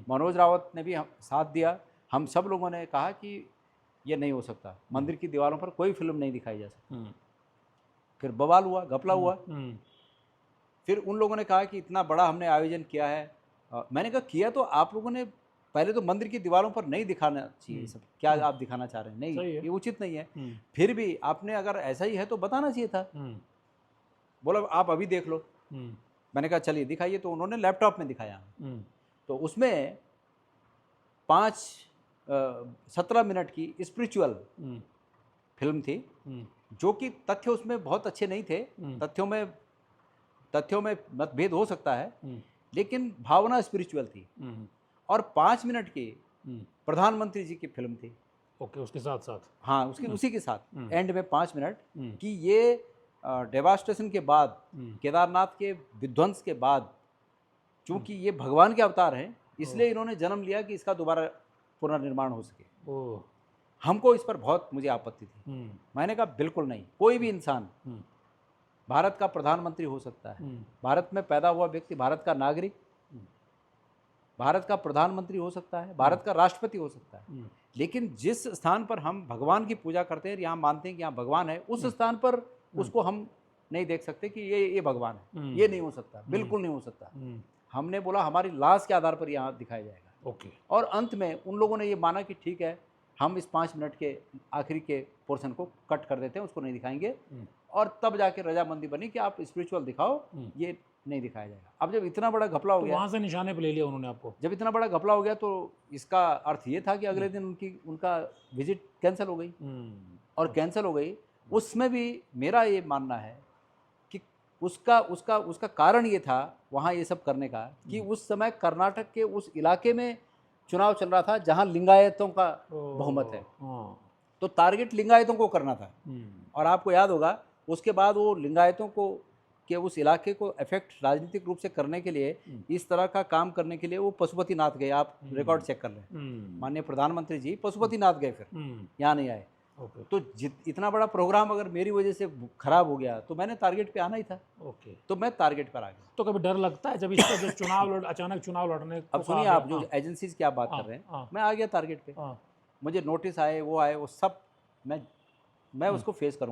मनोज रावत ने भी साथ दिया। हम सब लोगों ने कहा कि ये नहीं हो सकता, मंदिर की दीवारों पर कोई फिल्म नहीं दिखाई जा सकती। फिर बवाल हुआ, घपला हुआ। फिर उन लोगों ने कहा कि इतना बड़ा हमने आयोजन किया है। मैंने कहा किया तो आप लोगों ने पहले तो मंदिर की दीवारों पर नहीं दिखाना चाहिए सब, क्या आप दिखाना चाह रहे हैं, नहीं ये उचित नहीं है। फिर भी आपने अगर ऐसा ही है तो बताना चाहिए था। बोला आप अभी देख लो। मैंने कहा चलिए दिखाइए, तो उन्होंने लैपटॉप में दिखाया। तो उसमें 17 मिनट की स्पिरिचुअल फिल्म थी, जो कि तथ्य उसमें बहुत अच्छे नहीं थे। तथ्यों में मतभेद हो सकता है, लेकिन भावना स्पिरिचुअल थी। और 5 मिनट की प्रधानमंत्री जी की फिल्म थी। ओके, उसके साथ साथ, हाँ, उसी के साथ एंड में 5 मिनट कि ये डेवास्टेशन के बाद, केदारनाथ के विध्वंस के बाद, चूंकि ये भगवान के अवतार हैं, इसलिए इन्होंने जन्म लिया कि इसका दोबारा पुनर्निर्माण हो सके। हमको इस पर बहुत मुझे आपत्ति थी। मैंने कहा बिल्कुल नहीं, कोई भी इंसान भारत का प्रधानमंत्री हो सकता है, भारत में पैदा हुआ व्यक्ति, भारत का नागरिक भारत का प्रधानमंत्री हो सकता है, भारत का राष्ट्रपति हो सकता है। लेकिन जिस स्थान पर हम भगवान की पूजा करते हैं, यहाँ मानते हैं कि यहाँ भगवान है, उस स्थान पर उसको हम नहीं देख सकते कि ये भगवान है। ये नहीं हो सकता, बिल्कुल नहीं हो सकता। हमने बोला हमारी लाश के आधार पर यहाँ दिखाया जाएगा। ओके। और अंत में उन लोगों ने ये माना कि ठीक है, हम इस 5 मिनट के आखिरी के पोर्शन को कट कर देते हैं, उसको नहीं दिखाएंगे। और तब जाके रजामंदी बनी कि आप स्पिरिचुअल दिखाओ, ये नहीं दिखाया जाएगा। अब जब इतना बड़ा घपला हो गया, वहाँ से निशाने पे ले लिया उन्होंने आपको। जब इतना बड़ा घपला हो गया तो इसका अर्थ ये था कि अगले दिन उनका विजिट कैंसिल हो गई। और कैंसिल हो गई, उसमें भी मेरा ये मानना है कि उसका कारण ये था वहाँ ये सब करने का कि उस समय कर्नाटक के उस इलाके में चुनाव चल रहा था जहाँ लिंगायतों का बहुमत है। तो टारगेट लिंगायतों को करना था। और आपको याद होगा उसके बाद वो लिंगायतों को के उस इलाके को इफेक्ट राजनीतिक रूप से करने के लिए, इस तरह का काम करने के लिए वो पशुपतिनाथ गए। आप रिकॉर्ड चेक कर लें, माननीय प्रधानमंत्री जी पशुपतिनाथ गए, फिर यहाँ नहीं आए। तो इतना बड़ा प्रोग्राम अगर मेरी वजह से खराब हो गया तो मैंने टारगेट पे आना ही था। तो मैं टारगेट पर आ गया। तो कभी डर लगता है जब इसका जो अचानक चुनाव लड़ने? अब सुनिए, आप जो एजेंसीज की आप बात कर रहे हैं, मैं आ गया टारगेट पे। मुझे नोटिस आए, वो सब मैं उसको फेस करूँगा।